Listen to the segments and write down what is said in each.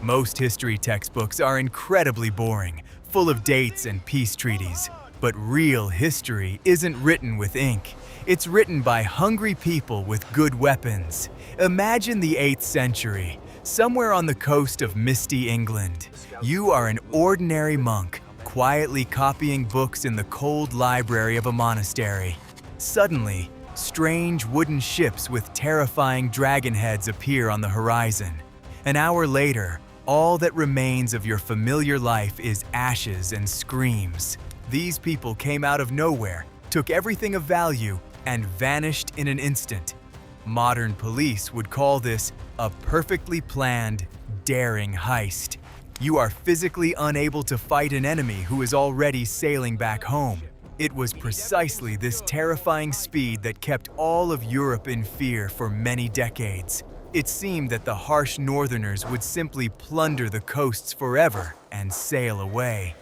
Most history textbooks are incredibly boring, full of dates and peace treaties. But real history isn't written with ink. It's written by hungry people with good weapons. Imagine the 8th century. Somewhere on the coast of misty England, you are an ordinary monk, quietly copying books in the cold library of a monastery. Suddenly, strange wooden ships with terrifying dragon heads appear on the horizon. An hour later, all that remains of your familiar life is ashes and screams. These people came out of nowhere, took everything of value, and vanished in an instant. Modern police would call this a perfectly planned, daring heist. You are physically unable to fight an enemy who is already sailing back home. It was precisely this terrifying speed that kept all of Europe in fear for many decades. It seemed that the harsh northerners would simply plunder the coasts forever and sail away.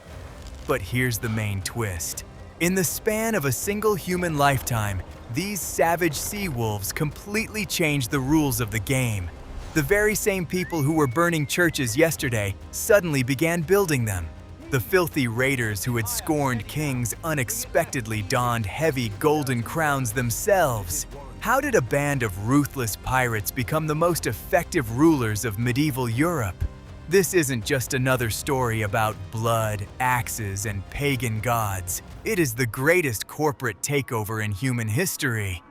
But here's the main twist. In the span of a single human lifetime, these savage sea wolves completely changed the rules of the game. The very same people who were burning churches yesterday suddenly began building them. The filthy raiders who had scorned kings unexpectedly donned heavy golden crowns themselves. How did a band of ruthless pirates become the most effective rulers of medieval Europe? This isn't just another story about blood, axes, and pagan gods. It is the greatest corporate takeover in human history.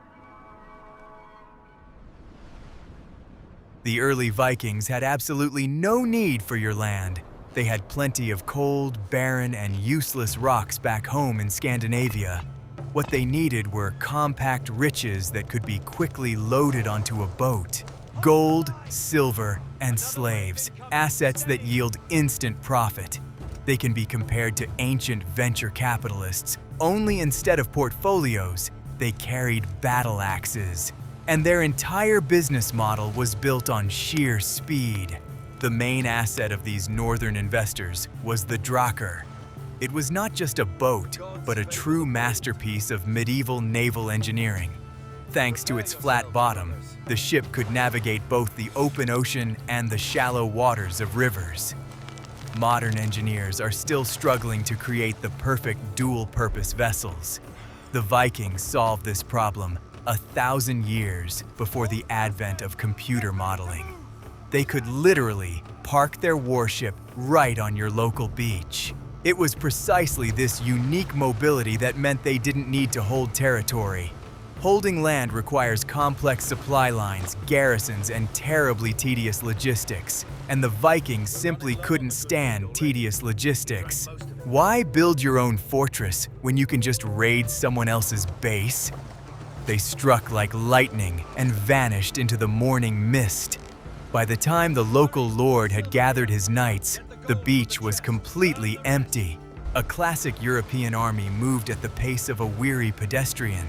The early Vikings had absolutely no need for your land. They had plenty of cold, barren, and useless rocks back home in Scandinavia. What they needed were compact riches that could be quickly loaded onto a boat. Gold, silver, and slaves, assets that yield instant profit. They can be compared to ancient venture capitalists, only instead of portfolios, they carried battle axes. And their entire business model was built on sheer speed. The main asset of these northern investors was the drakkar. It was not just a boat, but a true masterpiece of medieval naval engineering. Thanks to its flat bottom, the ship could navigate both the open ocean and the shallow waters of rivers. Modern engineers are still struggling to create the perfect dual-purpose vessels. The Vikings solved this problem 1,000 years before the advent of computer modeling. They could literally park their warship right on your local beach. It was precisely this unique mobility that meant they didn't need to hold territory. Holding land requires complex supply lines, garrisons, and terribly tedious logistics. And the Vikings simply couldn't stand tedious logistics. Why build your own fortress when you can just raid someone else's base? They struck like lightning and vanished into the morning mist. By the time the local lord had gathered his knights, the beach was completely empty. A classic European army moved at the pace of a weary pedestrian.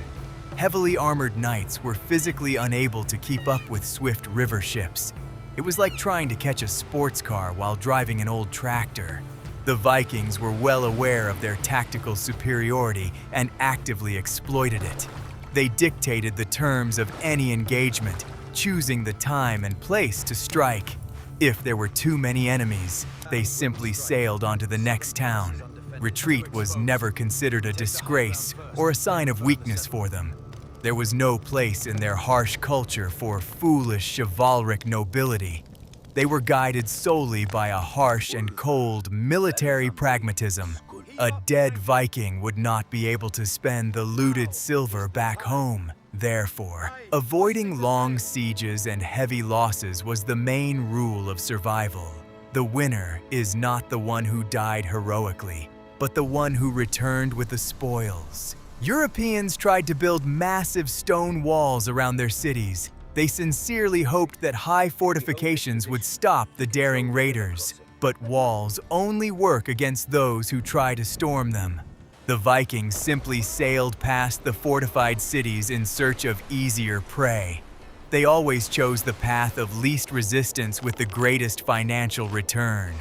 Heavily armored knights were physically unable to keep up with swift river ships. It was like trying to catch a sports car while driving an old tractor. The Vikings were well aware of their tactical superiority and actively exploited it. They dictated the terms of any engagement, choosing the time and place to strike. If there were too many enemies, they simply sailed onto the next town. Retreat was never considered a disgrace or a sign of weakness for them. There was no place in their harsh culture for foolish chivalric nobility. They were guided solely by a harsh and cold military pragmatism. A dead Viking would not be able to spend the looted silver back home. Therefore, avoiding long sieges and heavy losses was the main rule of survival. The winner is not the one who died heroically, but the one who returned with the spoils. Europeans tried to build massive stone walls around their cities. They sincerely hoped that high fortifications would stop the daring raiders. But walls only work against those who try to storm them. The Vikings simply sailed past the fortified cities in search of easier prey. They always chose the path of least resistance with the greatest financial return.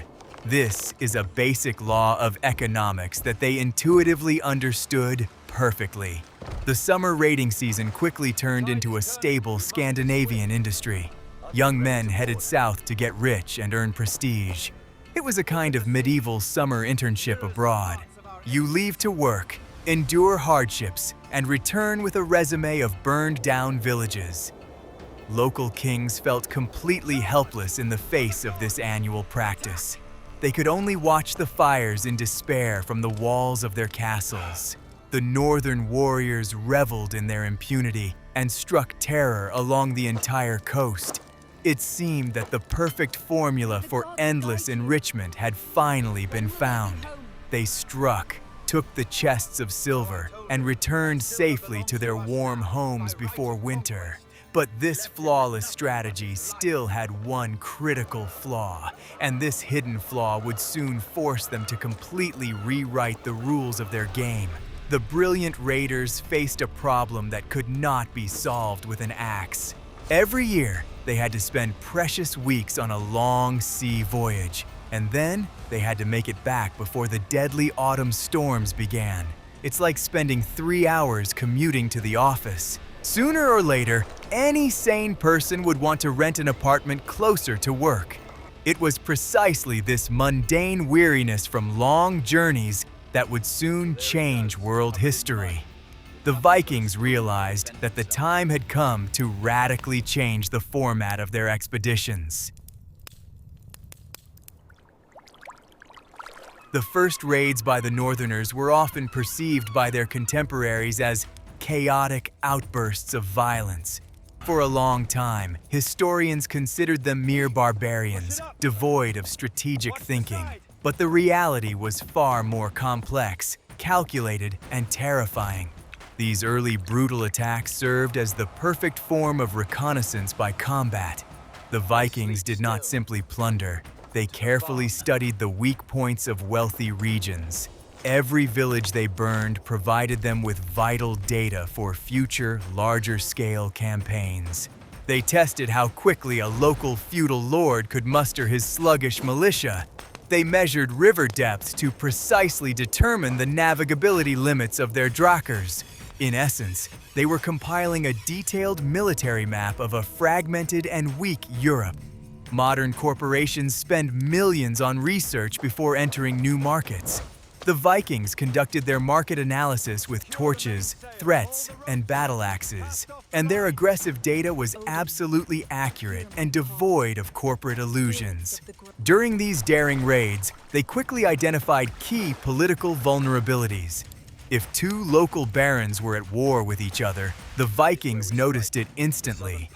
This is a basic law of economics that they intuitively understood perfectly. The summer raiding season quickly turned into a stable Scandinavian industry. Young men headed south to get rich and earn prestige. It was a kind of medieval summer internship abroad. You leave to work, endure hardships, and return with a resume of burned-down villages. Local kings felt completely helpless in the face of this annual practice. They could only watch the fires in despair from the walls of their castles. The northern warriors reveled in their impunity and struck terror along the entire coast. It seemed that the perfect formula for endless enrichment had finally been found. They struck, took the chests of silver, and returned safely to their warm homes before winter. But this flawless strategy still had one critical flaw, and this hidden flaw would soon force them to completely rewrite the rules of their game. The brilliant raiders faced a problem that could not be solved with an axe. Every year, they had to spend precious weeks on a long sea voyage, and then they had to make it back before the deadly autumn storms began. It's like spending 3 hours commuting to the office. Sooner or later, any sane person would want to rent an apartment closer to work. It was precisely this mundane weariness from long journeys that would soon change world history. The Vikings realized that the time had come to radically change the format of their expeditions. The first raids by the Northerners were often perceived by their contemporaries as chaotic outbursts of violence. For a long time, historians considered them mere barbarians, devoid of strategic thinking. But the reality was far more complex, calculated, and terrifying. These early brutal attacks served as the perfect form of reconnaissance by combat. The Vikings did not simply plunder. They carefully studied the weak points of wealthy regions. Every village they burned provided them with vital data for future, larger-scale campaigns. They tested how quickly a local feudal lord could muster his sluggish militia. They measured river depths to precisely determine the navigability limits of their drakars. In essence, they were compiling a detailed military map of a fragmented and weak Europe. Modern corporations spend millions on research before entering new markets. The Vikings conducted their market analysis with torches, threats, and battle axes, and their aggressive data was absolutely accurate and devoid of corporate illusions. During these daring raids, they quickly identified key political vulnerabilities. If two local barons were at war with each other, the Vikings noticed it instantly.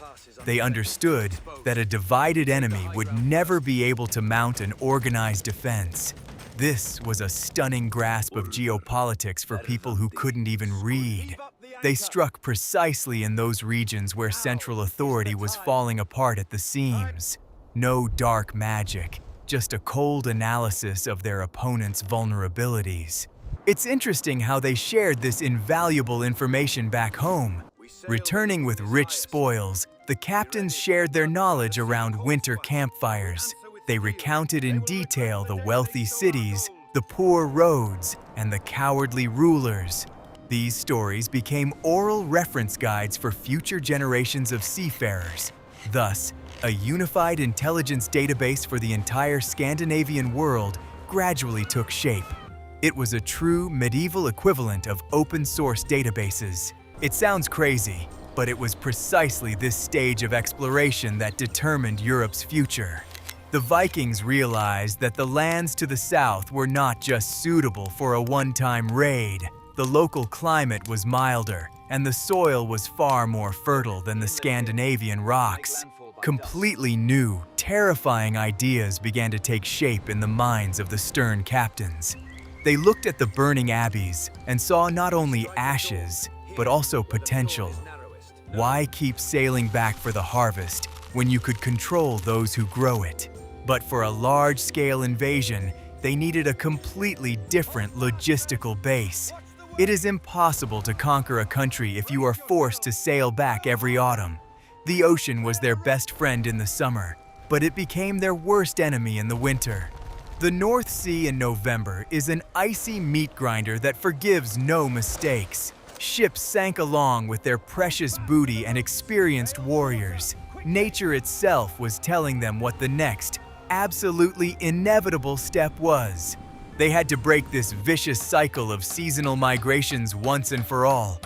They understood that a divided enemy would never be able to mount an organized defense. This was a stunning grasp of geopolitics for people who couldn't even read. They struck precisely in those regions where central authority was falling apart at the seams. No dark magic, just a cold analysis of their opponent's vulnerabilities. It's interesting how they shared this invaluable information back home. Returning with rich spoils, the captains shared their knowledge around winter campfires. They recounted in detail the wealthy cities, the poor roads, and the cowardly rulers. These stories became oral reference guides for future generations of seafarers. Thus, a unified intelligence database for the entire Scandinavian world gradually took shape. It was a true medieval equivalent of open-source databases. It sounds crazy, but it was precisely this stage of exploration that determined Europe's future. The Vikings realized that the lands to the south were not just suitable for a one-time raid. The local climate was milder, and the soil was far more fertile than the Scandinavian rocks. Completely new, terrifying ideas began to take shape in the minds of the stern captains. They looked at the burning abbeys and saw not only ashes, but also potential. Why keep sailing back for the harvest when you could control those who grow it? But for a large-scale invasion, they needed a completely different logistical base. It is impossible to conquer a country if you are forced to sail back every autumn. The ocean was their best friend in the summer, but it became their worst enemy in the winter. The North Sea in November is an icy meat grinder that forgives no mistakes. Ships sank along with their precious booty and experienced warriors. Nature itself was telling them what the next, absolutely inevitable step was. They had to break this vicious cycle of seasonal migrations once and for all.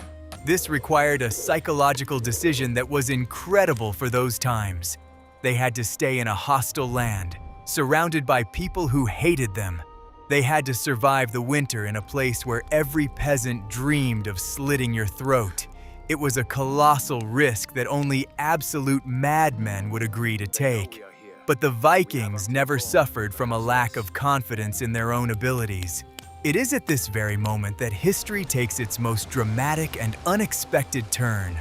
This required a psychological decision that was incredible for those times. They had to stay in a hostile land, surrounded by people who hated them. They had to survive the winter in a place where every peasant dreamed of slitting your throat. It was a colossal risk that only absolute madmen would agree to take. But the Vikings never suffered from a lack of confidence in their own abilities. It is at this very moment that history takes its most dramatic and unexpected turn.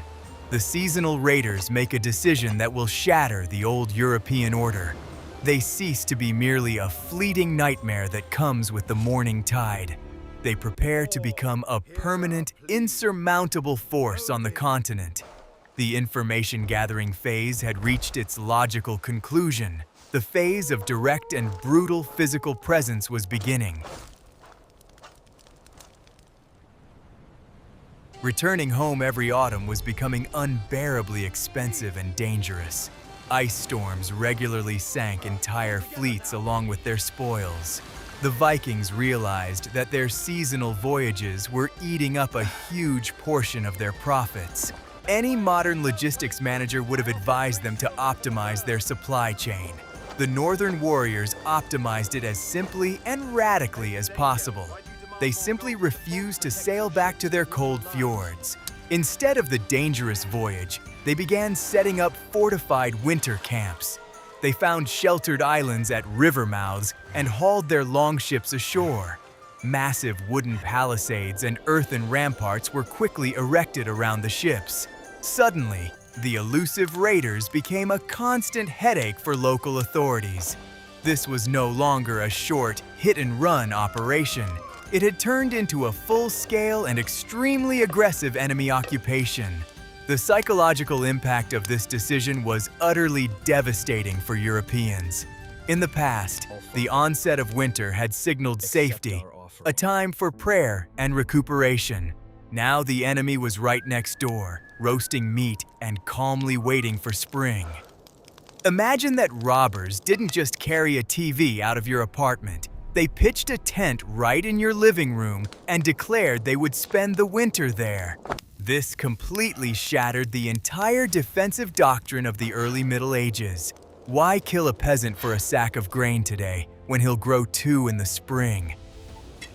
The seasonal raiders make a decision that will shatter the old European order. They cease to be merely a fleeting nightmare that comes with the morning tide. They prepare to become a permanent, insurmountable force on the continent. The information-gathering phase had reached its logical conclusion. The phase of direct and brutal physical presence was beginning. Returning home every autumn was becoming unbearably expensive and dangerous. Ice storms regularly sank entire fleets along with their spoils. The Vikings realized that their seasonal voyages were eating up a huge portion of their profits. Any modern logistics manager would have advised them to optimize their supply chain. The Northern warriors optimized it as simply and radically as possible. They simply refused to sail back to their cold fjords. Instead of the dangerous voyage, they began setting up fortified winter camps. They found sheltered islands at river mouths and hauled their longships ashore. Massive wooden palisades and earthen ramparts were quickly erected around the ships. Suddenly, the elusive raiders became a constant headache for local authorities. This was no longer a short, hit-and-run operation. It had turned into a full-scale and extremely aggressive enemy occupation. The psychological impact of this decision was utterly devastating for Europeans. In the past, the onset of winter had signaled safety, a time for prayer and recuperation. Now the enemy was right next door, roasting meat and calmly waiting for spring. Imagine that robbers didn't just carry a TV out of your apartment. They pitched a tent right in your living room and declared they would spend the winter there. This completely shattered the entire defensive doctrine of the early Middle Ages. Why kill a peasant for a sack of grain today when he'll grow two in the spring?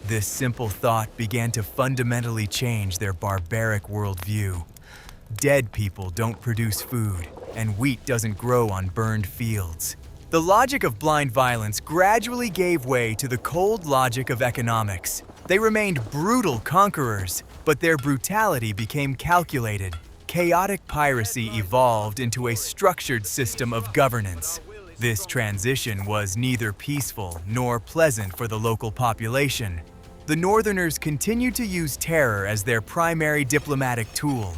This simple thought began to fundamentally change their barbaric worldview. Dead people don't produce food, and wheat doesn't grow on burned fields. The logic of blind violence gradually gave way to the cold logic of economics. They remained brutal conquerors, but their brutality became calculated. Chaotic piracy evolved into a structured system of governance. This transition was neither peaceful nor pleasant for the local population. The Northerners continued to use terror as their primary diplomatic tool,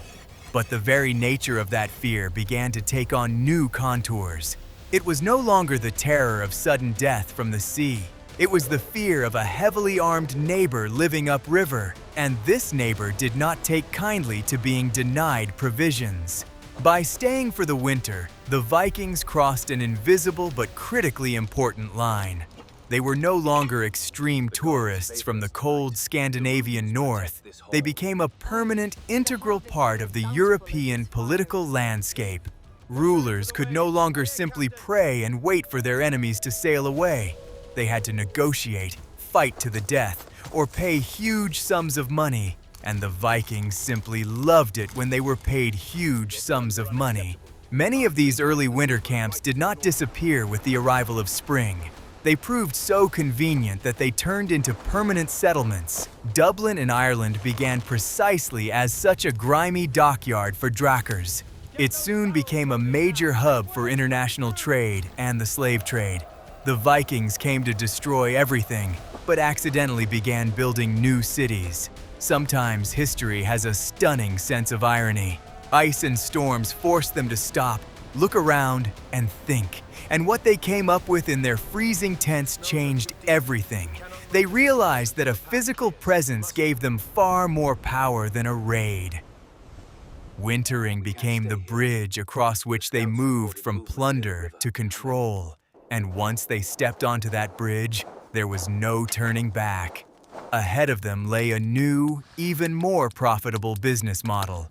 but the very nature of that fear began to take on new contours. It was no longer the terror of sudden death from the sea. It was the fear of a heavily armed neighbor living upriver, and this neighbor did not take kindly to being denied provisions. By staying for the winter, the Vikings crossed an invisible but critically important line. They were no longer extreme tourists from the cold Scandinavian north. They became a permanent, integral part of the European political landscape. Rulers could no longer simply pray and wait for their enemies to sail away. They had to negotiate, fight to the death, or pay huge sums of money. And the Vikings simply loved it when they were paid huge sums of money. Many of these early winter camps did not disappear with the arrival of spring. They proved so convenient that they turned into permanent settlements. Dublin in Ireland began precisely as such a grimy dockyard for drakkars. It soon became a major hub for international trade and the slave trade. The Vikings came to destroy everything, but accidentally began building new cities. Sometimes history has a stunning sense of irony. Ice and storms forced them to stop, look around, and think. And what they came up with in their freezing tents changed everything. They realized that a physical presence gave them far more power than a raid. Wintering became the bridge across which they moved from plunder to control. And once they stepped onto that bridge, there was no turning back. Ahead of them lay a new, even more profitable business model.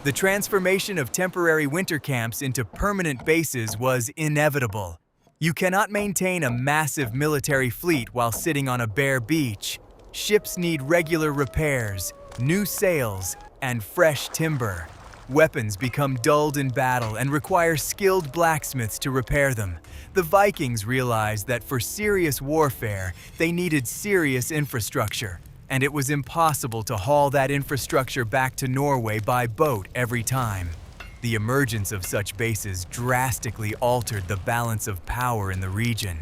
The transformation of temporary winter camps into permanent bases was inevitable. You cannot maintain a massive military fleet while sitting on a bare beach. Ships need regular repairs, new sails, and fresh timber. Weapons become dulled in battle and require skilled blacksmiths to repair them. The Vikings realized that for serious warfare, they needed serious infrastructure, and it was impossible to haul that infrastructure back to Norway by boat every time. The emergence of such bases drastically altered the balance of power in the region.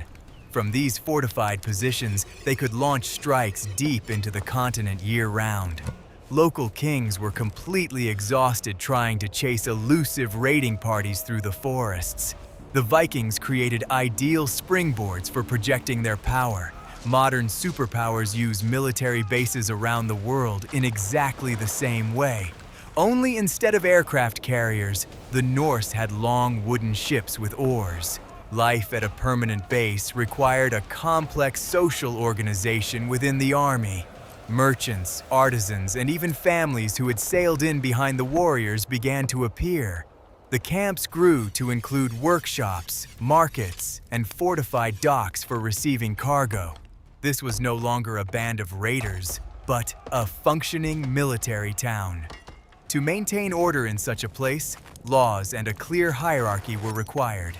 From these fortified positions, they could launch strikes deep into the continent year-round. Local kings were completely exhausted trying to chase elusive raiding parties through the forests. The Vikings created ideal springboards for projecting their power. Modern superpowers use military bases around the world in exactly the same way. Only instead of aircraft carriers, the Norse had long wooden ships with oars. Life at a permanent base required a complex social organization within the army. Merchants, artisans, and even families who had sailed in behind the warriors began to appear. The camps grew to include workshops, markets, and fortified docks for receiving cargo. This was no longer a band of raiders, but a functioning military town. To maintain order in such a place, laws and a clear hierarchy were required.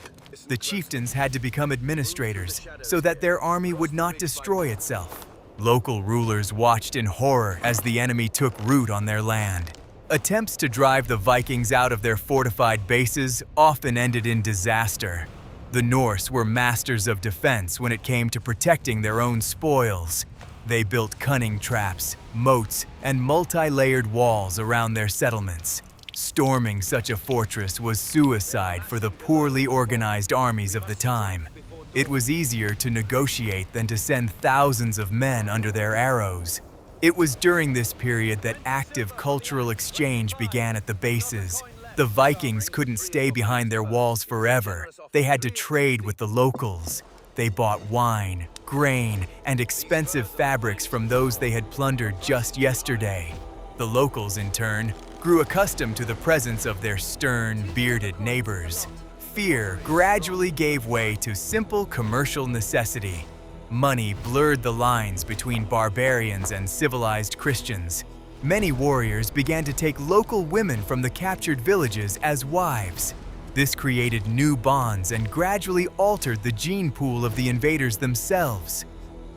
The chieftains had to become administrators so that their army would not destroy itself. Local rulers watched in horror as the enemy took root on their land. Attempts to drive the Vikings out of their fortified bases often ended in disaster. The Norse were masters of defense when it came to protecting their own spoils. They built cunning traps, moats, and multi-layered walls around their settlements. Storming such a fortress was suicide for the poorly organized armies of the time. It was easier to negotiate than to send thousands of men under their arrows. It was during this period that active cultural exchange began at the bases. The Vikings couldn't stay behind their walls forever. They had to trade with the locals. They bought wine, grain, and expensive fabrics from those they had plundered just yesterday. The locals, in turn, grew accustomed to the presence of their stern, bearded neighbors. Fear gradually gave way to simple commercial necessity. Money blurred the lines between barbarians and civilized Christians. Many warriors began to take local women from the captured villages as wives. This created new bonds and gradually altered the gene pool of the invaders themselves.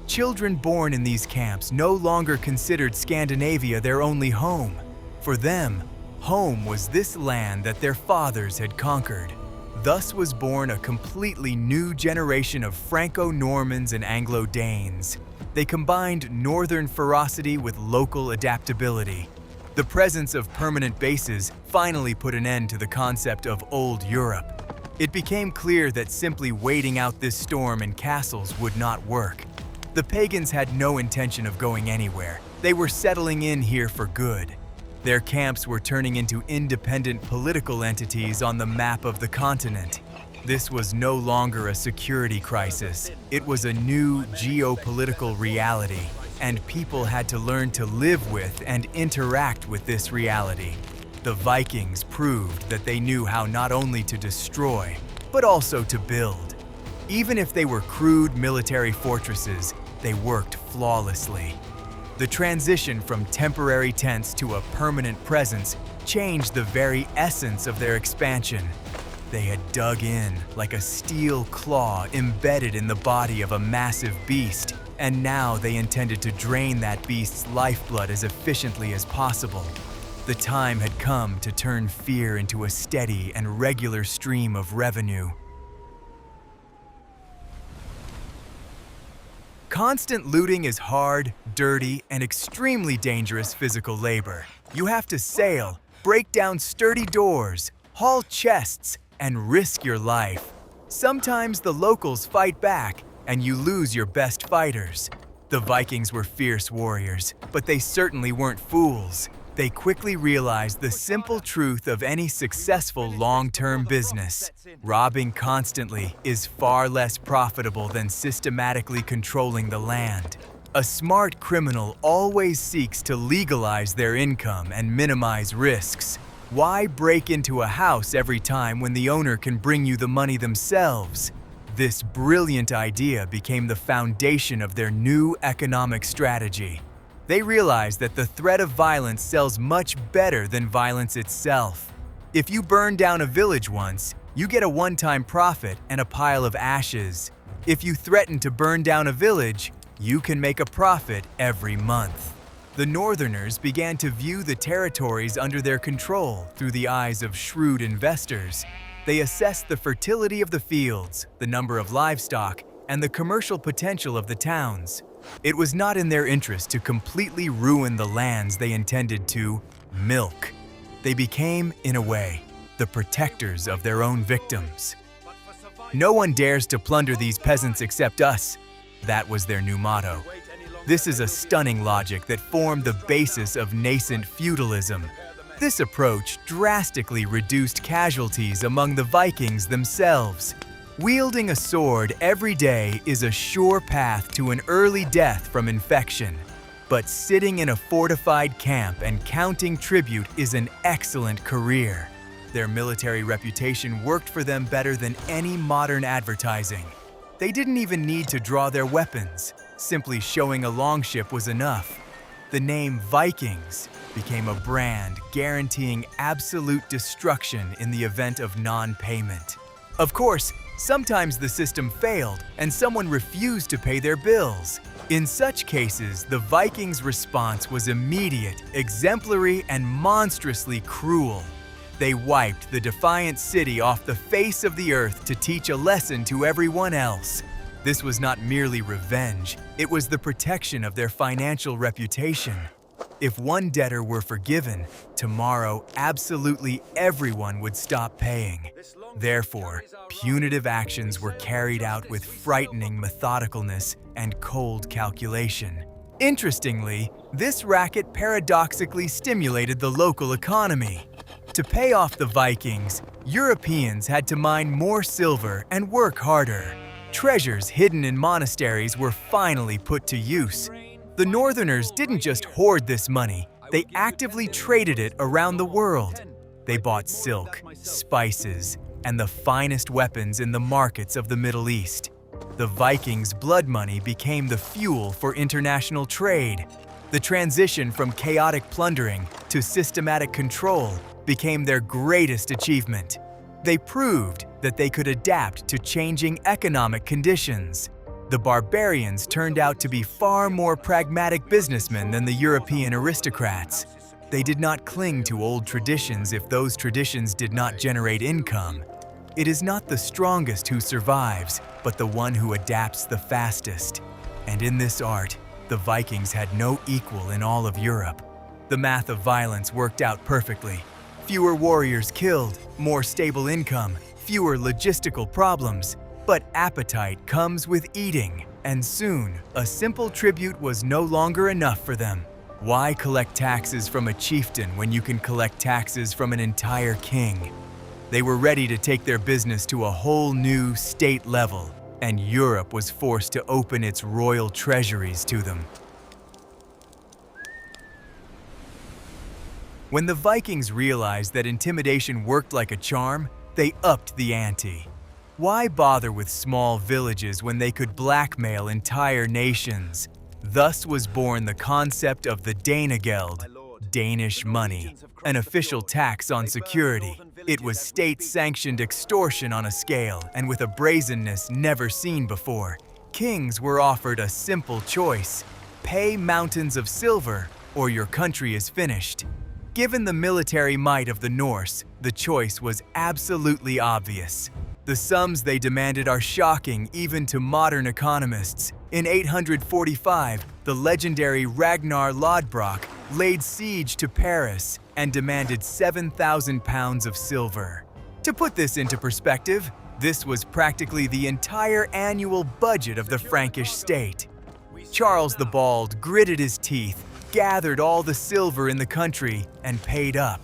Children born in these camps no longer considered Scandinavia their only home. For them, home was this land that their fathers had conquered. Thus was born a completely new generation of Franco-Normans and Anglo-Danes. They combined northern ferocity with local adaptability. The presence of permanent bases finally put an end to the concept of old Europe. It became clear that simply waiting out this storm in castles would not work. The pagans had no intention of going anywhere. They were settling in here for good. Their camps were turning into independent political entities on the map of the continent. This was no longer a security crisis. It was a new geopolitical reality, and people had to learn to live with and interact with this reality. The Vikings proved that they knew how not only to destroy, but also to build. Even if they were crude military fortresses, they worked flawlessly. The transition from temporary tents to a permanent presence changed the very essence of their expansion. They had dug in like a steel claw embedded in the body of a massive beast, and now they intended to drain that beast's lifeblood as efficiently as possible. The time had come to turn fear into a steady and regular stream of revenue. Constant looting is hard, dirty, and extremely dangerous physical labor. You have to sail, break down sturdy doors, haul chests, and risk your life. Sometimes the locals fight back, and you lose your best fighters. The Vikings were fierce warriors, but they certainly weren't fools. They quickly realized the simple truth of any successful long-term business. Robbing constantly is far less profitable than systematically controlling the land. A smart criminal always seeks to legalize their income and minimize risks. Why break into a house every time when the owner can bring you the money themselves? This brilliant idea became the foundation of their new economic strategy. They realized that the threat of violence sells much better than violence itself. If you burn down a village once, you get a one-time profit and a pile of ashes. If you threaten to burn down a village, you can make a profit every month. The Northerners began to view the territories under their control through the eyes of shrewd investors. They assessed the fertility of the fields, the number of livestock, and the commercial potential of the towns. It was not in their interest to completely ruin the lands they intended to milk. They became, in a way, the protectors of their own victims. No one dares to plunder these peasants except us. That was their new motto. This is a stunning logic that formed the basis of nascent feudalism. This approach drastically reduced casualties among the Vikings themselves. Wielding a sword every day is a sure path to an early death from infection. But sitting in a fortified camp and counting tribute is an excellent career. Their military reputation worked for them better than any modern advertising. They didn't even need to draw their weapons. Simply showing a longship was enough. The name Vikings became a brand guaranteeing absolute destruction in the event of non-payment. Of course, sometimes the system failed and someone refused to pay their bills. In such cases, the Vikings' response was immediate, exemplary, and monstrously cruel. They wiped the defiant city off the face of the earth to teach a lesson to everyone else. This was not merely revenge, it was the protection of their financial reputation. If one debtor were forgiven, tomorrow absolutely everyone would stop paying. Therefore, punitive actions were carried out with frightening methodicalness and cold calculation. Interestingly, this racket paradoxically stimulated the local economy. To pay off the Vikings, Europeans had to mine more silver and work harder. Treasures hidden in monasteries were finally put to use. The Northerners didn't just hoard this money, they actively traded it around the world. They bought silk, spices, and the finest weapons in the markets of the Middle East. The Vikings' blood money became the fuel for international trade. The transition from chaotic plundering to systematic control became their greatest achievement. They proved that they could adapt to changing economic conditions. The barbarians turned out to be far more pragmatic businessmen than the European aristocrats. They did not cling to old traditions if those traditions did not generate income. It is not the strongest who survives, but the one who adapts the fastest. And in this art, the Vikings had no equal in all of Europe. The math of violence worked out perfectly. Fewer warriors killed, more stable income, fewer logistical problems. But appetite comes with eating, and soon, a simple tribute was no longer enough for them. Why collect taxes from a chieftain when you can collect taxes from an entire king? They were ready to take their business to a whole new state level, and Europe was forced to open its royal treasuries to them. When the Vikings realized that intimidation worked like a charm, they upped the ante. Why bother with small villages when they could blackmail entire nations? Thus was born the concept of the Danegeld, Danish money, an official tax on security. It was state-sanctioned extortion on a scale and with a brazenness never seen before. Kings were offered a simple choice: pay mountains of silver or your country is finished. Given the military might of the Norse, the choice was absolutely obvious. The sums they demanded are shocking even to modern economists. In 845, the legendary Ragnar Lodbrok laid siege to Paris and demanded 7,000 pounds of silver. To put this into perspective, this was practically the entire annual budget of the Frankish state. Charles the Bald gritted his teeth, gathered all the silver in the country, and paid up.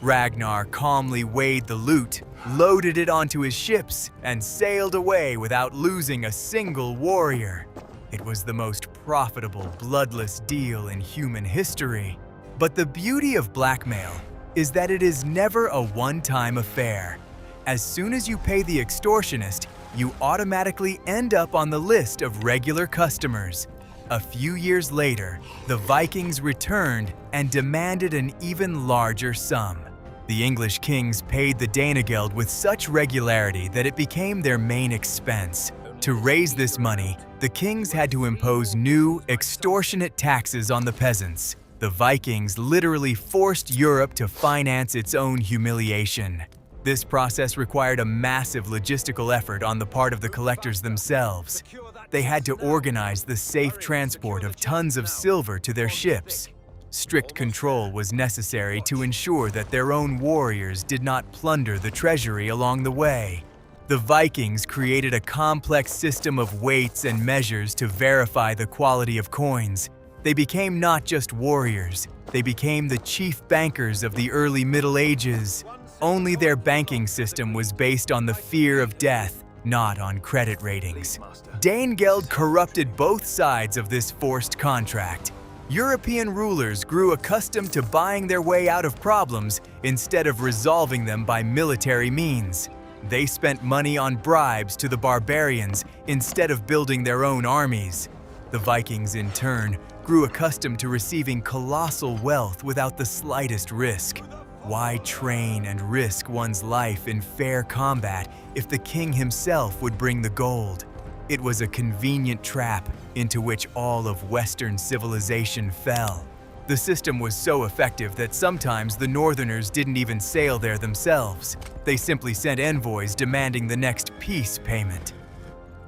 Ragnar calmly weighed the loot, loaded it onto his ships, and sailed away without losing a single warrior. It was the most profitable, bloodless deal in human history. But the beauty of blackmail is that it is never a one-time affair. As soon as you pay the extortionist, you automatically end up on the list of regular customers. A few years later, the Vikings returned and demanded an even larger sum. The English kings paid the Danegeld with such regularity that it became their main expense. To raise this money, the kings had to impose new, extortionate taxes on the peasants. The Vikings literally forced Europe to finance its own humiliation. This process required a massive logistical effort on the part of the collectors themselves. They had to organize the safe transport of tons of silver to their ships. Strict control was necessary to ensure that their own warriors did not plunder the treasury along the way. The Vikings created a complex system of weights and measures to verify the quality of coins. They became not just warriors, they became the chief bankers of the early Middle Ages. Only their banking system was based on the fear of death, not on credit ratings. Danegeld corrupted both sides of this forced contract. European rulers grew accustomed to buying their way out of problems instead of resolving them by military means. They spent money on bribes to the barbarians instead of building their own armies. The Vikings, in turn, grew accustomed to receiving colossal wealth without the slightest risk. Why train and risk one's life in fair combat if the king himself would bring the gold? It was a convenient trap into which all of Western civilization fell. The system was so effective that sometimes the Northerners didn't even sail there themselves. They simply sent envoys demanding the next peace payment.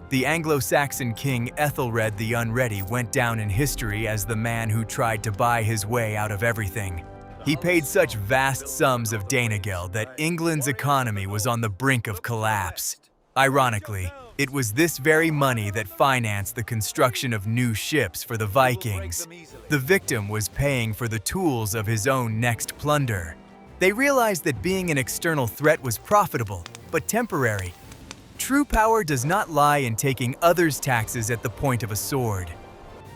The Anglo-Saxon king Ethelred the Unready went down in history as the man who tried to buy his way out of everything. He paid such vast sums of Danegeld that England's economy was on the brink of collapse. Ironically, it was this very money that financed the construction of new ships for the Vikings. The victim was paying for the tools of his own next plunder. They realized that being an external threat was profitable, but temporary. True power does not lie in taking others' taxes at the point of a sword.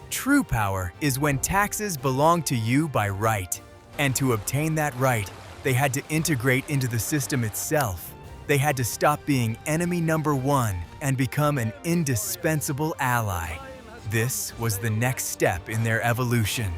True power is when taxes belong to you by right. And to obtain that right, they had to integrate into the system itself. They had to stop being enemy number one and become an indispensable ally. This was the next step in their evolution.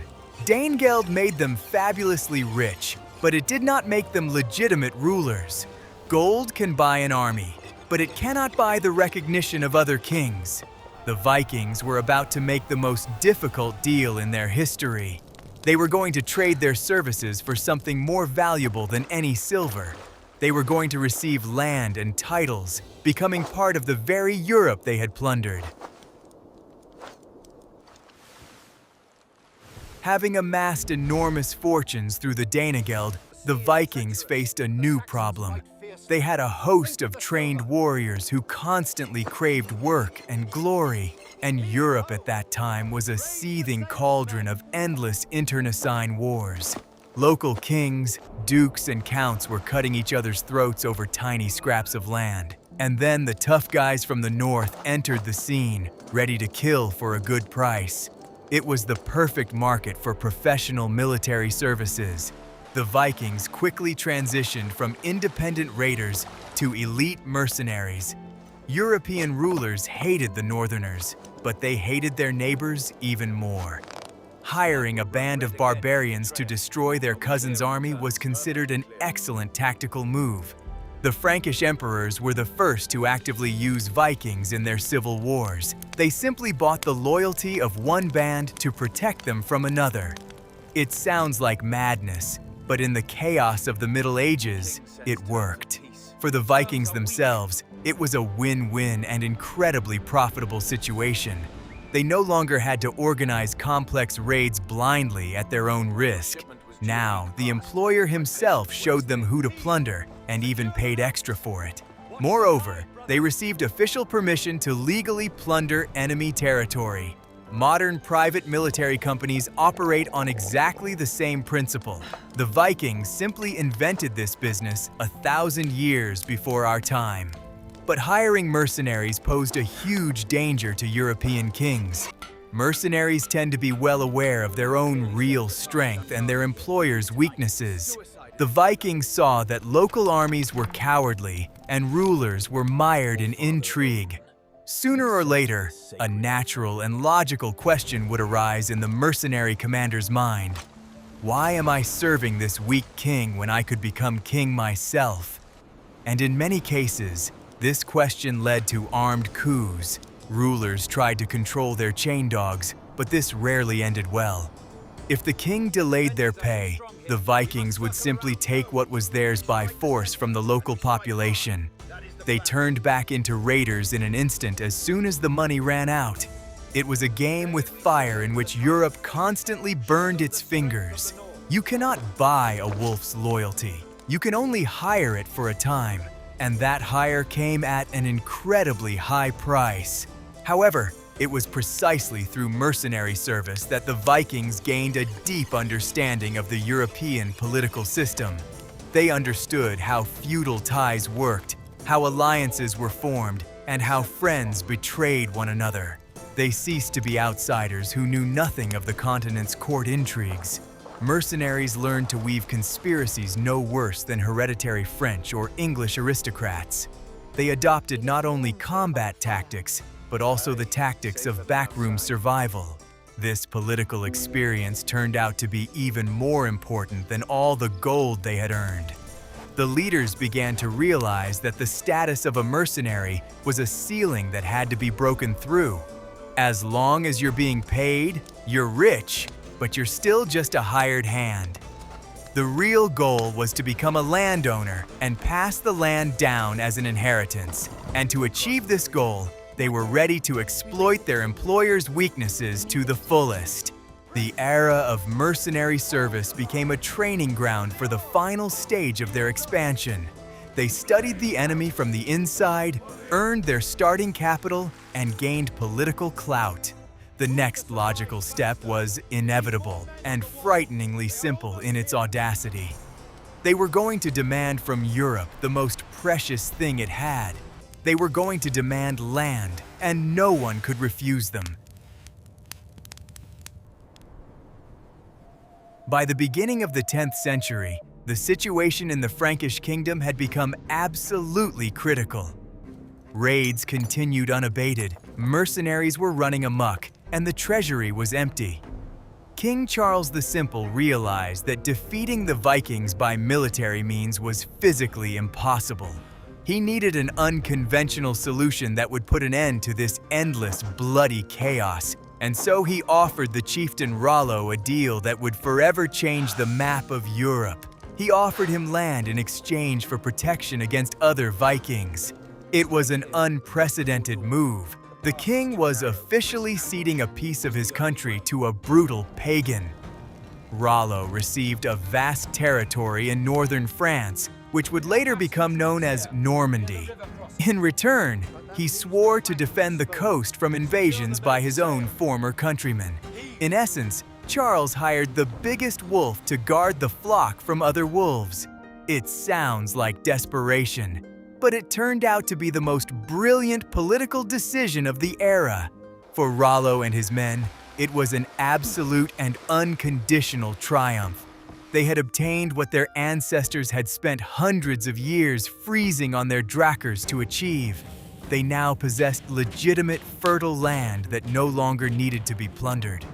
Danegeld made them fabulously rich, but it did not make them legitimate rulers. Gold can buy an army, but it cannot buy the recognition of other kings. The Vikings were about to make the most difficult deal in their history. They were going to trade their services for something more valuable than any silver. They were going to receive land and titles, becoming part of the very Europe they had plundered. Having amassed enormous fortunes through the Danegeld, the Vikings faced a new problem. They had a host of trained warriors who constantly craved work and glory, and Europe at that time was a seething cauldron of endless internecine wars. Local kings, dukes, and counts were cutting each other's throats over tiny scraps of land. And then the tough guys from the north entered the scene, ready to kill for a good price. It was the perfect market for professional military services. The Vikings quickly transitioned from independent raiders to elite mercenaries. European rulers hated the Northerners, but they hated their neighbors even more. Hiring a band of barbarians to destroy their cousin's army was considered an excellent tactical move. The Frankish emperors were the first to actively use Vikings in their civil wars. They simply bought the loyalty of one band to protect them from another. It sounds like madness, but in the chaos of the Middle Ages, it worked. For the Vikings themselves, it was a win-win and incredibly profitable situation. They no longer had to organize complex raids blindly at their own risk. Now, the employer himself showed them who to plunder and even paid extra for it. Moreover, they received official permission to legally plunder enemy territory. Modern private military companies operate on exactly the same principle. The Vikings simply invented this business 1,000 years before our time. But hiring mercenaries posed a huge danger to European kings. Mercenaries tend to be well aware of their own real strength and their employers' weaknesses. The Vikings saw that local armies were cowardly and rulers were mired in intrigue. Sooner or later, a natural and logical question would arise in the mercenary commander's mind. Why am I serving this weak king when I could become king myself? And in many cases, this question led to armed coups. Rulers tried to control their chain dogs, but this rarely ended well. If the king delayed their pay, the Vikings would simply take what was theirs by force from the local population. They turned back into raiders in an instant as soon as the money ran out. It was a game with fire in which Europe constantly burned its fingers. You cannot buy a wolf's loyalty. You can only hire it for a time, and that hire came at an incredibly high price. However, it was precisely through mercenary service that the Vikings gained a deep understanding of the European political system. They understood how feudal ties worked, how alliances were formed, and how friends betrayed one another. They ceased to be outsiders who knew nothing of the continent's court intrigues. Mercenaries learned to weave conspiracies no worse than hereditary French or English aristocrats. They adopted not only combat tactics, but also the tactics of backroom survival. This political experience turned out to be even more important than all the gold they had earned. The leaders began to realize that the status of a mercenary was a ceiling that had to be broken through. As long as you're being paid, you're rich, but you're still just a hired hand. The real goal was to become a landowner and pass the land down as an inheritance. And to achieve this goal, they were ready to exploit their employers' weaknesses to the fullest. The era of mercenary service became a training ground for the final stage of their expansion. They studied the enemy from the inside, earned their starting capital, and gained political clout. The next logical step was inevitable and frighteningly simple in its audacity. They were going to demand from Europe the most precious thing it had. They were going to demand land, and no one could refuse them. By the beginning of the 10th century, the situation in the Frankish kingdom had become absolutely critical. Raids continued unabated, mercenaries were running amok, and the treasury was empty. King Charles the Simple realized that defeating the Vikings by military means was physically impossible. He needed an unconventional solution that would put an end to this endless, bloody chaos, and so he offered the chieftain Rollo a deal that would forever change the map of Europe. He offered him land in exchange for protection against other Vikings. It was an unprecedented move. The king was officially ceding a piece of his country to a brutal pagan. Rollo received a vast territory in northern France, which would later become known as Normandy. In return, he swore to defend the coast from invasions by his own former countrymen. In essence, Charles hired the biggest wolf to guard the flock from other wolves. It sounds like desperation, but it turned out to be the most brilliant political decision of the era. For Rollo and his men, it was an absolute and unconditional triumph. They had obtained what their ancestors had spent hundreds of years freezing on their drakers to achieve. They now possessed legitimate, fertile land that no longer needed to be plundered.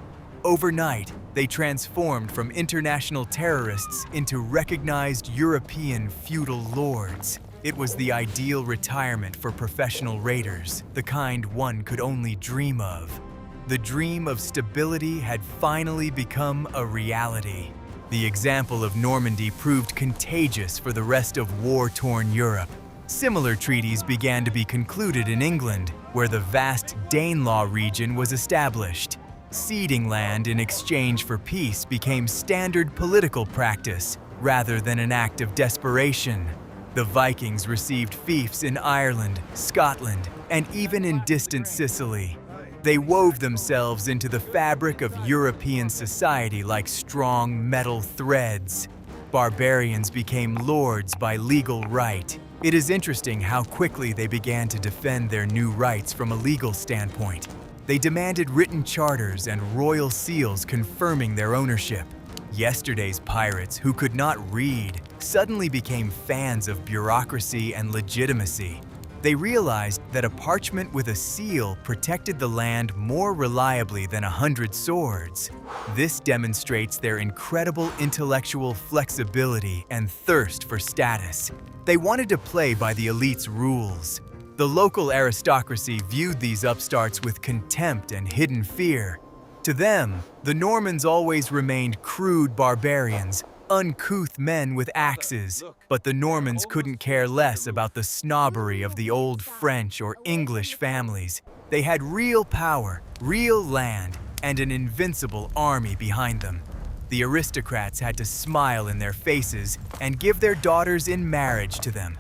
Overnight, they transformed from international terrorists into recognized European feudal lords. It was the ideal retirement for professional raiders, the kind one could only dream of. The dream of stability had finally become a reality. The example of Normandy proved contagious for the rest of war-torn Europe. Similar treaties began to be concluded in England, where the vast Danelaw region was established. Ceding land in exchange for peace became standard political practice, rather than an act of desperation. The Vikings received fiefs in Ireland, Scotland, and even in distant Sicily. They wove themselves into the fabric of European society like strong metal threads. Barbarians became lords by legal right. It is interesting how quickly they began to defend their new rights from a legal standpoint. They demanded written charters and royal seals confirming their ownership. Yesterday's pirates, who could not read, suddenly became fans of bureaucracy and legitimacy. They realized that a parchment with a seal protected the land more reliably than 100 swords. This demonstrates their incredible intellectual flexibility and thirst for status. They wanted to play by the elite's rules. The local aristocracy viewed these upstarts with contempt and hidden fear. To them, the Normans always remained crude barbarians, uncouth men with axes, but the Normans couldn't care less about the snobbery of the old French or English families. They had real power, real land, and an invincible army behind them. The aristocrats had to smile in their faces and give their daughters in marriage to them.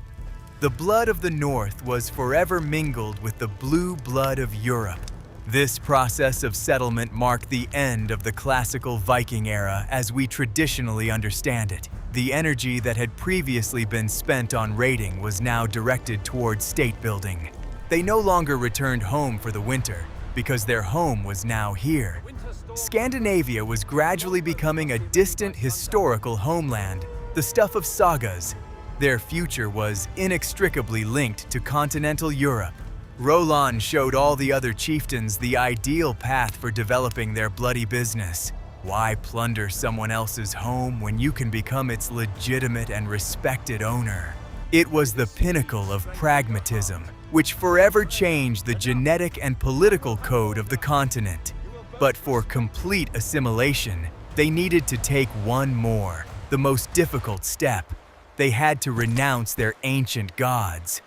The blood of the North was forever mingled with the blue blood of Europe. This process of settlement marked the end of the classical Viking era as we traditionally understand it. The energy that had previously been spent on raiding was now directed towards state building. They no longer returned home for the winter, because their home was now here. Scandinavia was gradually becoming a distant historical homeland, the stuff of sagas. Their future was inextricably linked to continental Europe. Roland showed all the other chieftains the ideal path for developing their bloody business. Why plunder someone else's home when you can become its legitimate and respected owner? It was the pinnacle of pragmatism, which forever changed the genetic and political code of the continent. But for complete assimilation, they needed to take one more, the most difficult step. They had to renounce their ancient gods.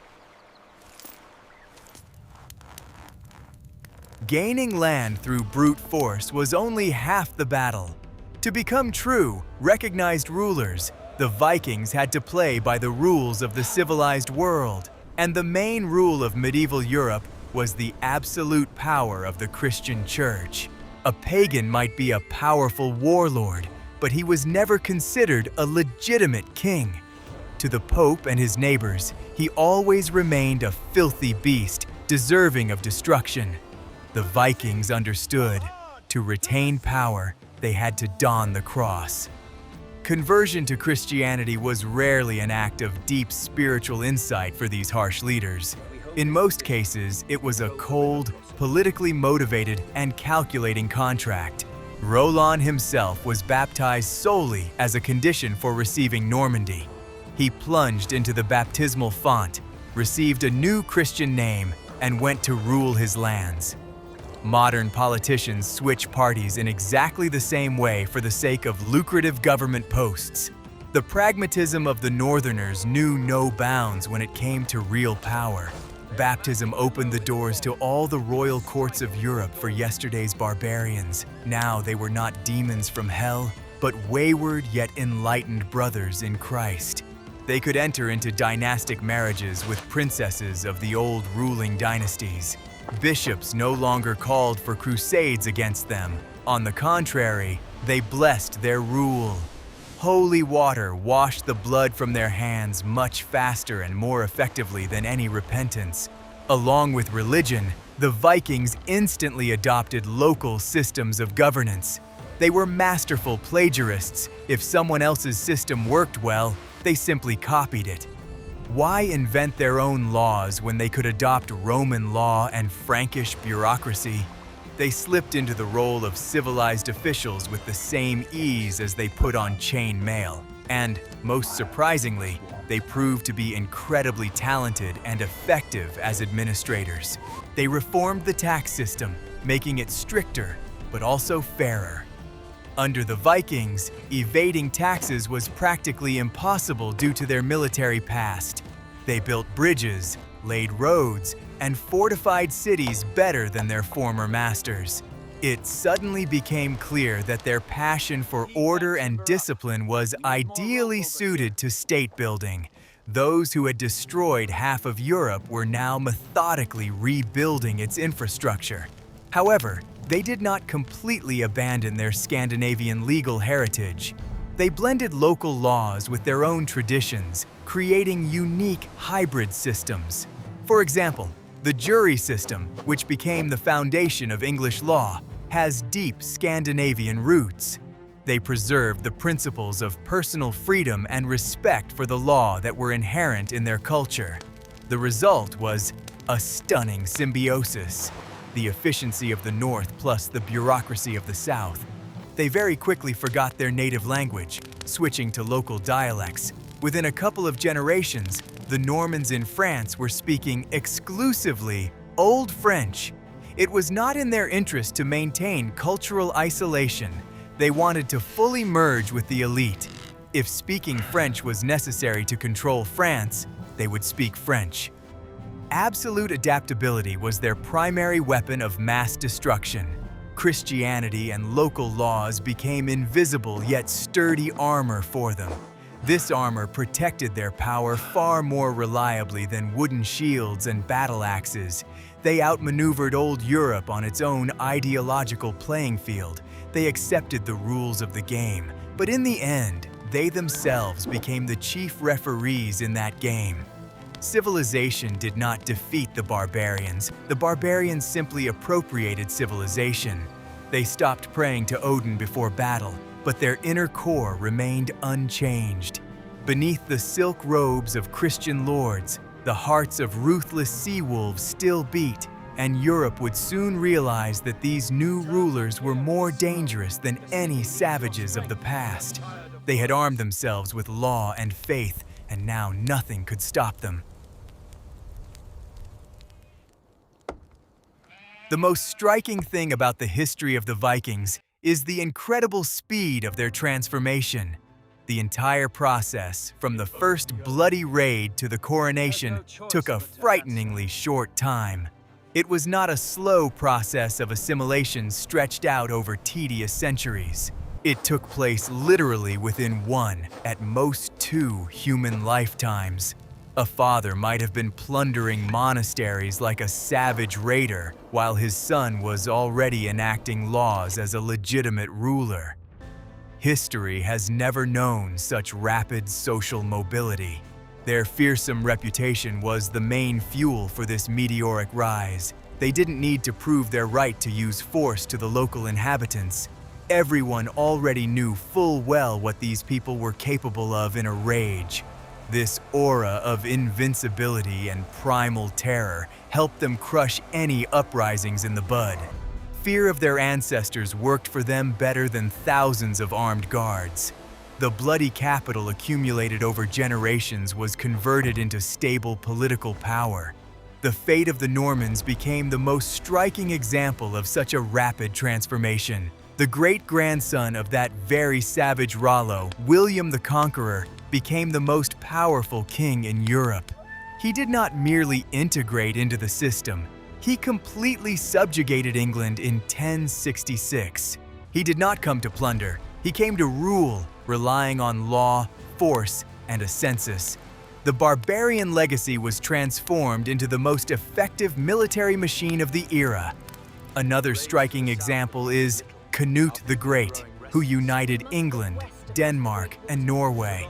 Gaining land through brute force was only half the battle. To become true, recognized rulers, the Vikings had to play by the rules of the civilized world. And the main rule of medieval Europe was the absolute power of the Christian Church. A pagan might be a powerful warlord, but he was never considered a legitimate king. To the Pope and his neighbors, he always remained a filthy beast, deserving of destruction. The Vikings understood, to retain power, they had to don the cross. Conversion to Christianity was rarely an act of deep spiritual insight for these harsh leaders. In most cases, it was a cold, politically motivated, and calculating contract. Roland himself was baptized solely as a condition for receiving Normandy. He plunged into the baptismal font, received a new Christian name, and went to rule his lands. Modern politicians switch parties in exactly the same way for the sake of lucrative government posts. The pragmatism of the Northerners knew no bounds when it came to real power. Baptism opened the doors to all the royal courts of Europe for yesterday's barbarians. Now they were not demons from hell, but wayward yet enlightened brothers in Christ. They could enter into dynastic marriages with princesses of the old ruling dynasties. Bishops no longer called for crusades against them. On the contrary, they blessed their rule. Holy water washed the blood from their hands much faster and more effectively than any repentance. Along with religion, the Vikings instantly adopted local systems of governance. They were masterful plagiarists. If someone else's system worked well, they simply copied it. Why invent their own laws when they could adopt Roman law and Frankish bureaucracy? They slipped into the role of civilized officials with the same ease as they put on chain mail. And, most surprisingly, they proved to be incredibly talented and effective as administrators. They reformed the tax system, making it stricter, but also fairer. Under the Vikings, evading taxes was practically impossible due to their military past. They built bridges, laid roads, and fortified cities better than their former masters. It suddenly became clear that their passion for order and discipline was ideally suited to state building. Those who had destroyed half of Europe were now methodically rebuilding its infrastructure. However, they did not completely abandon their Scandinavian legal heritage. They blended local laws with their own traditions, creating unique hybrid systems. For example, the jury system, which became the foundation of English law, has deep Scandinavian roots. They preserved the principles of personal freedom and respect for the law that were inherent in their culture. The result was a stunning symbiosis, the efficiency of the North plus the bureaucracy of the South. They very quickly forgot their native language, switching to local dialects. Within a couple of generations, the Normans in France were speaking exclusively Old French. It was not in their interest to maintain cultural isolation. They wanted to fully merge with the elite. If speaking French was necessary to control France, they would speak French. Absolute adaptability was their primary weapon of mass destruction. Christianity and local laws became invisible yet sturdy armor for them. This armor protected their power far more reliably than wooden shields and battle axes. They outmaneuvered old Europe on its own ideological playing field. They accepted the rules of the game, but in the end, they themselves became the chief referees in that game. Civilization did not defeat the barbarians. The barbarians simply appropriated civilization. They stopped praying to Odin before battle, but their inner core remained unchanged. Beneath the silk robes of Christian lords, the hearts of ruthless sea wolves still beat, and Europe would soon realize that these new rulers were more dangerous than any savages of the past. They had armed themselves with law and faith, and now nothing could stop them. The most striking thing about the history of the Vikings is the incredible speed of their transformation. The entire process, from the first bloody raid to the coronation, took a frighteningly short time. It was not a slow process of assimilation stretched out over tedious centuries. It took place literally within one, at most two, human lifetimes. A father might have been plundering monasteries like a savage raider, while his son was already enacting laws as a legitimate ruler. History has never known such rapid social mobility. Their fearsome reputation was the main fuel for this meteoric rise. They didn't need to prove their right to use force to the local inhabitants. Everyone already knew full well what these people were capable of in a rage. This aura of invincibility and primal terror helped them crush any uprisings in the bud. Fear of their ancestors worked for them better than thousands of armed guards. The bloody capital accumulated over generations was converted into stable political power. The fate of the Normans became the most striking example of such a rapid transformation. The great-grandson of that very savage Rollo, William the Conqueror, became the most powerful king in Europe. He did not merely integrate into the system, he completely subjugated England in 1066. He did not come to plunder, he came to rule, relying on law, force, and a census. The barbarian legacy was transformed into the most effective military machine of the era. Another striking example is Canute the Great, who united England, Denmark, and Norway.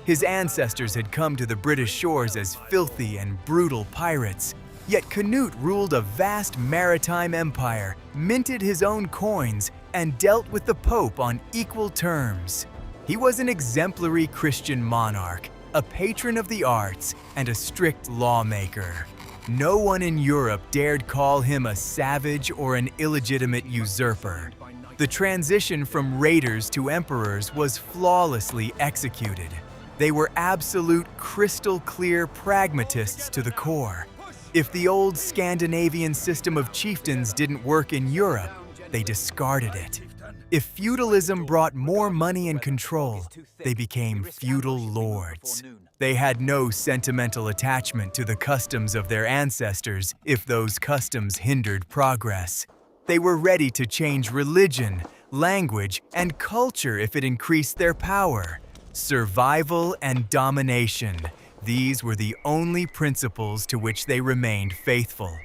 His ancestors had come to the British shores as filthy and brutal pirates, yet Canute ruled a vast maritime empire, minted his own coins, and dealt with the Pope on equal terms. He was an exemplary Christian monarch, a patron of the arts, and a strict lawmaker. No one in Europe dared call him a savage or an illegitimate usurper. The transition from raiders to emperors was flawlessly executed. They were absolute crystal-clear pragmatists to the core. If the old Scandinavian system of chieftains didn't work in Europe, they discarded it. If feudalism brought more money and control, they became feudal lords. They had no sentimental attachment to the customs of their ancestors if those customs hindered progress. They were ready to change religion, language, and culture if it increased their power. Survival and domination, these were the only principles to which they remained faithful.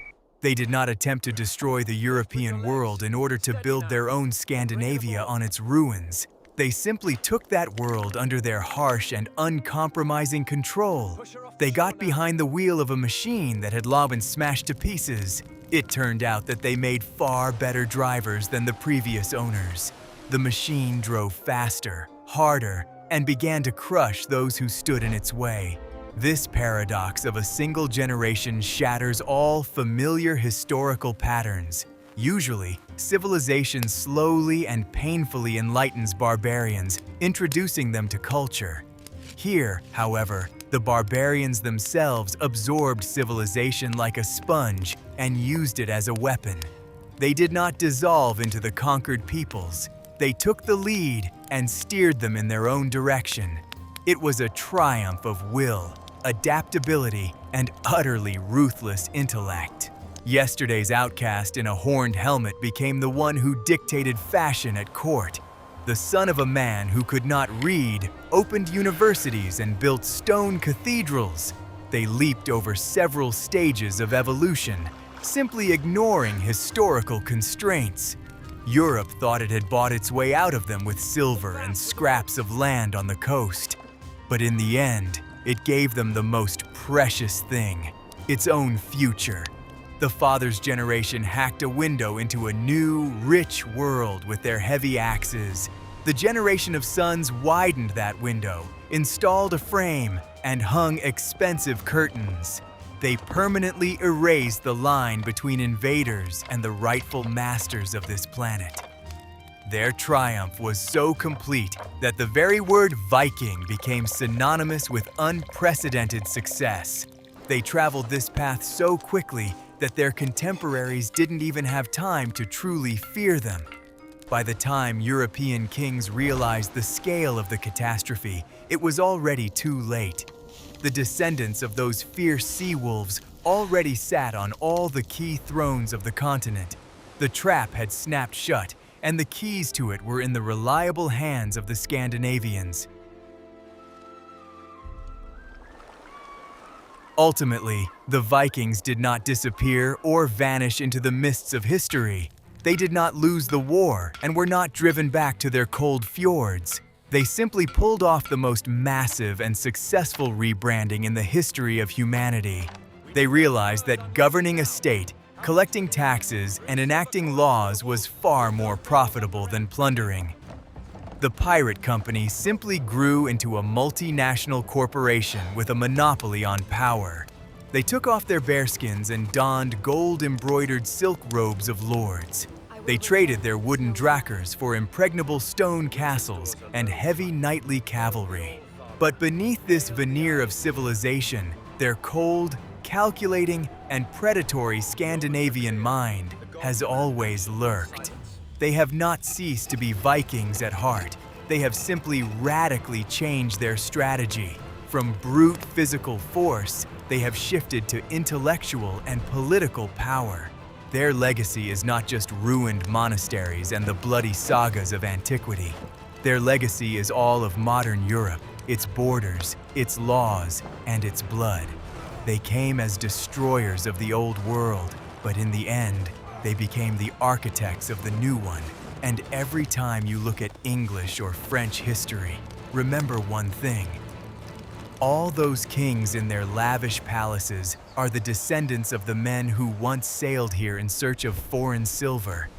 They did not attempt to destroy the European world in order to build their own Scandinavia on its ruins. They simply took that world under their harsh and uncompromising control. They got behind the wheel of a machine that had long been smashed to pieces. It turned out that they made far better drivers than the previous owners. The machine drove faster, harder, and began to crush those who stood in its way. This paradox of a single generation shatters all familiar historical patterns. Usually, civilization slowly and painfully enlightens barbarians, introducing them to culture. Here, however, the barbarians themselves absorbed civilization like a sponge and used it as a weapon. They did not dissolve into the conquered peoples. They took the lead and steered them in their own direction. It was a triumph of will, adaptability, and utterly ruthless intellect. Yesterday's outcast in a horned helmet became the one who dictated fashion at court. The son of a man who could not read opened universities and built stone cathedrals. They leaped over several stages of evolution, simply ignoring historical constraints. Europe thought it had bought its way out of them with silver and scraps of land on the coast. But in the end, it gave them the most precious thing, its own future. The father's generation hacked a window into a new, rich world with their heavy axes. The generation of sons widened that window, installed a frame, and hung expensive curtains. They permanently erased the line between invaders and the rightful masters of this planet. Their triumph was so complete that the very word Viking became synonymous with unprecedented success. They traveled this path so quickly that their contemporaries didn't even have time to truly fear them. By the time European kings realized the scale of the catastrophe, it was already too late. The descendants of those fierce sea wolves already sat on all the key thrones of the continent. The trap had snapped shut, and the keys to it were in the reliable hands of the Scandinavians. Ultimately, the Vikings did not disappear or vanish into the mists of history. They did not lose the war and were not driven back to their cold fjords. They simply pulled off the most massive and successful rebranding in the history of humanity. They realized that governing a state, collecting taxes, and enacting laws was far more profitable than plundering. The pirate company simply grew into a multinational corporation with a monopoly on power. They took off their bearskins and donned gold-embroidered silk robes of lords. They traded their wooden drakars for impregnable stone castles and heavy knightly cavalry. But beneath this veneer of civilization, their cold, calculating, and predatory Scandinavian mind has always lurked. They have not ceased to be Vikings at heart. They have simply radically changed their strategy. From brute physical force, they have shifted to intellectual and political power. Their legacy is not just ruined monasteries and the bloody sagas of antiquity. Their legacy is all of modern Europe, its borders, its laws, and its blood. They came as destroyers of the old world, but in the end, they became the architects of the new one. And every time you look at English or French history, remember one thing. All those kings in their lavish palaces are the descendants of the men who once sailed here in search of foreign silver.